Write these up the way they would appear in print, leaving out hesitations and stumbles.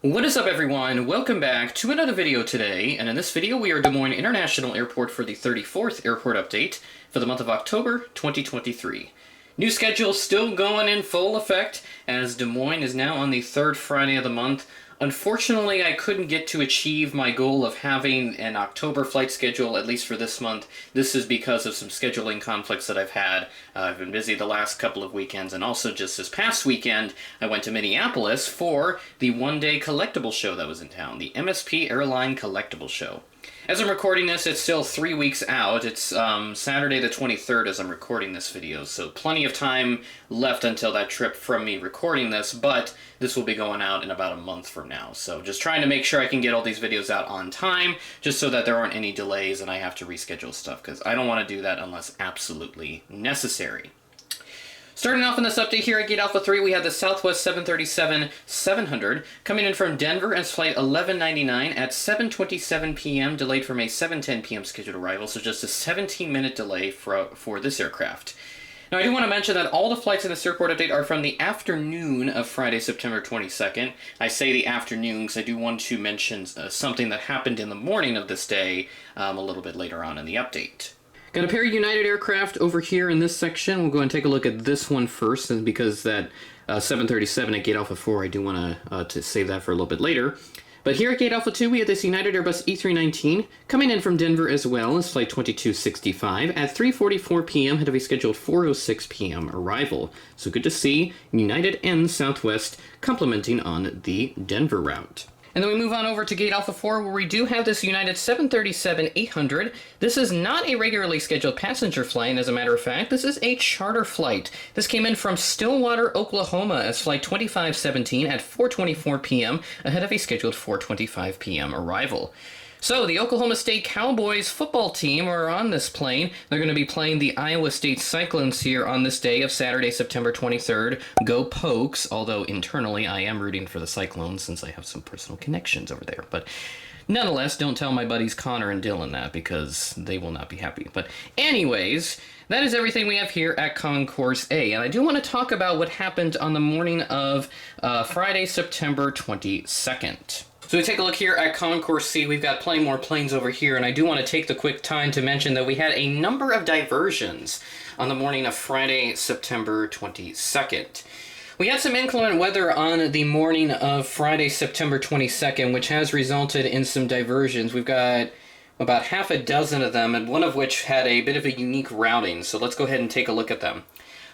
What is up, everyone? Welcome back to another video today, and in this video we are Des Moines International Airport for the 34th airport update for the month of October 2023. New schedule still going in full effect, as Des Moines is now on the third Friday of the month. Unfortunately, I couldn't get to achieve my goal of having an October flight schedule, at least for this month. This is because of some scheduling conflicts that I've had. I've been busy the last couple of weekends, and also just this past weekend, I went to Minneapolis for the one-day collectible show that was in town, the MSP Airline Collectible Show. As I'm recording this, it's still 3 weeks out. It's Saturday the 23rd as I'm recording this video, so plenty of time left until that trip from me recording this, but this will be going out in about a month from now. So just trying to make sure I can get all these videos out on time, just so that there aren't any delays and I have to reschedule stuff, because I don't want to do that unless absolutely necessary. Starting off in this update here at Gate Alpha 3, we have the Southwest 737-700 coming in from Denver as flight 1199 at 7:27 p.m., delayed from a 7:10 p.m. scheduled arrival, so just a 17-minute delay for this aircraft. Now, I do want to mention that all the flights in this airport update are from the afternoon of Friday, September 22nd. I say the afternoon because I do want to mention something that happened in the morning of this day a little bit later on in the update. Got a pair of United aircraft over here in this section. We'll go and take a look at this one first, and because that 737 at Gate Alpha 4, I do want to save that for a little bit later. But here at Gate Alpha 2, we have this United Airbus E319 coming in from Denver as well as flight 2265 at 3:44 p.m. ahead of a scheduled 4:06 p.m. arrival. So good to see United and Southwest complementing on the Denver route. And then we move on over to Gate Alpha 4, where we do have this United 737-800. This is not a regularly scheduled passenger flight, as a matter of fact. This is a charter flight. This came in from Stillwater, Oklahoma, as flight 2517 at 4:24 p.m., ahead of a scheduled 4:25 p.m. arrival. So, the Oklahoma State Cowboys football team are on this plane. They're going to be playing the Iowa State Cyclones here on this day of Saturday, September 23rd. Go Pokes, although internally I am rooting for the Cyclones since I have some personal connections over there. But nonetheless, don't tell my buddies Connor and Dylan that because they will not be happy. But anyways, that is everything we have here at Concourse A. And I do want to talk about what happened on the morning of Friday, September 22nd. So we take a look here at Concourse C. We've got plenty more planes over here, and I do want to take the quick time to mention that we had a number of diversions on the morning of Friday, September 22nd. We had some inclement weather on the morning of Friday, September 22nd, which has resulted in some diversions. We've got about half a dozen of them, and one of which had a bit of a unique routing, so let's go ahead and take a look at them.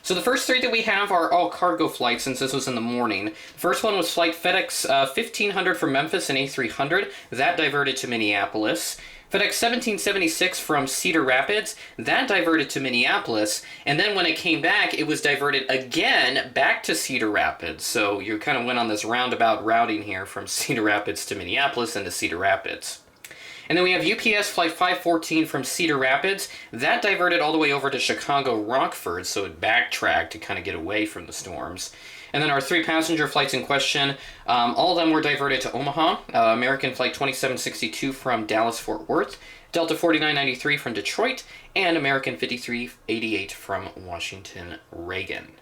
So the first three that we have are all cargo flights, since this was in the morning. The first one was flight FedEx 1500 from Memphis and A300. That diverted to Minneapolis. FedEx 1776 from Cedar Rapids. That diverted to Minneapolis. And then when it came back, it was diverted again back to Cedar Rapids. So you kind of went on this roundabout routing here from Cedar Rapids to Minneapolis and to Cedar Rapids. And then we have UPS Flight 514 from Cedar Rapids. That diverted all the way over to Chicago Rockford, so it backtracked to kind of get away from the storms. And then our three passenger flights in question, all of them were diverted to Omaha. American Flight 2762 from Dallas-Fort Worth, Delta 4993 from Detroit, and American 5388 from Washington Reagan.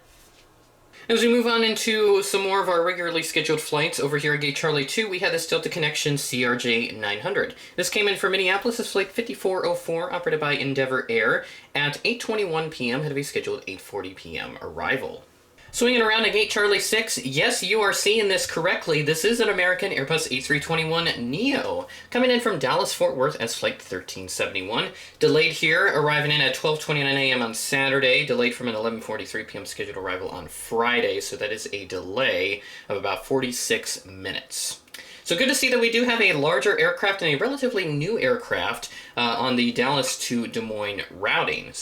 As we move on into some more of our regularly scheduled flights, over here at Gate Charlie 2, we had this Delta Connection CRJ 900. This came in from Minneapolis as flight 5404, operated by Endeavor Air, at 8:21 p.m., ahead of a scheduled 8:40 p.m. arrival. Swinging around at Gate Charlie 6, yes, you are seeing this correctly. This is an American Airbus A321neo, coming in from Dallas-Fort Worth as flight 1371. Delayed here, arriving in at 12:29 a.m. on Saturday, delayed from an 11:43 p.m. scheduled arrival on Friday, so that is a delay of about 46 minutes. So good to see that we do have a larger aircraft and a relatively new aircraft on the Dallas to Des Moines routing.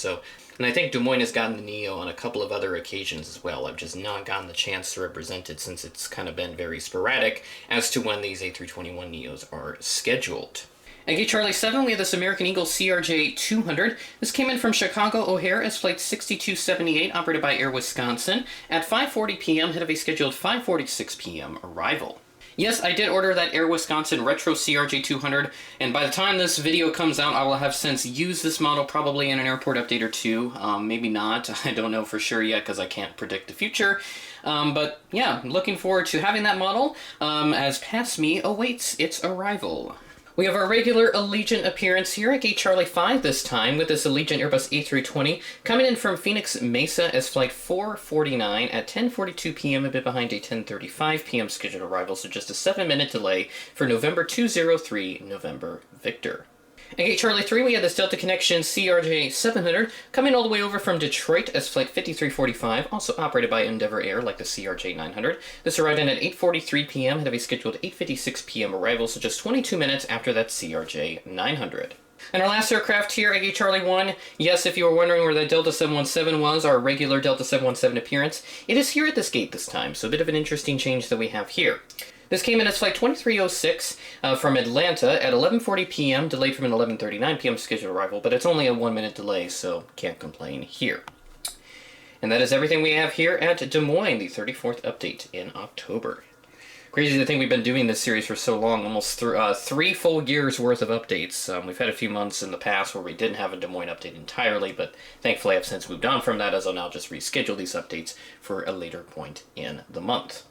And I think Des Moines has gotten the Neo on a couple of other occasions as well. I've just not gotten the chance to represent it since it's kind of been very sporadic as to when these A321 Neos are scheduled. At Gate Charlie 7, we have this American Eagle CRJ 200. This came in from Chicago O'Hare as flight 6278, operated by Air Wisconsin, at 5:40 p.m., ahead of a scheduled 5:46 p.m. arrival. Yes, I did order that Air Wisconsin Retro CRJ200, and by the time this video comes out, I will have since used this model probably in an airport update or two. Maybe not. I don't know for sure yet because I can't predict the future. But yeah, looking forward to having that model as Past Me awaits its arrival. We have our regular Allegiant appearance here at Gate Charlie 5 this time, with this Allegiant Airbus A320 coming in from Phoenix Mesa as Flight 449 at 10:42 p.m., a bit behind a 10:35 p.m. scheduled arrival, so just a 7-minute delay for November 203, November Victor. At Gate Charlie 3, we had this Delta Connection CRJ 700 coming all the way over from Detroit as Flight 5345, also operated by Endeavour Air like the CRJ 900. This arrived in at 8:43 p.m., had a scheduled 8:56 p.m. arrival, so just 22 minutes after that CRJ 900. And our last aircraft here at Gate Charlie 1, yes, if you were wondering where the Delta 717 was, our regular Delta 717 appearance, it is here at this gate this time, so a bit of an interesting change that we have here. This came in as Flight 2306 from Atlanta at 11:40 p.m., delayed from an 11:39 p.m. scheduled arrival, but it's only a 1-minute delay, so can't complain here. And that is everything we have here at Des Moines, the 34th update in October. Crazy to think we've been doing this series for so long, almost 3 full years worth of updates. We've had a few months in the past where we didn't have a Des Moines update entirely, but thankfully I've since moved on from that, as I'll now just reschedule these updates for a later point in the month.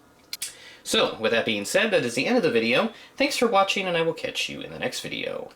So, with that being said, that is the end of the video. Thanks for watching, and I will catch you in the next video.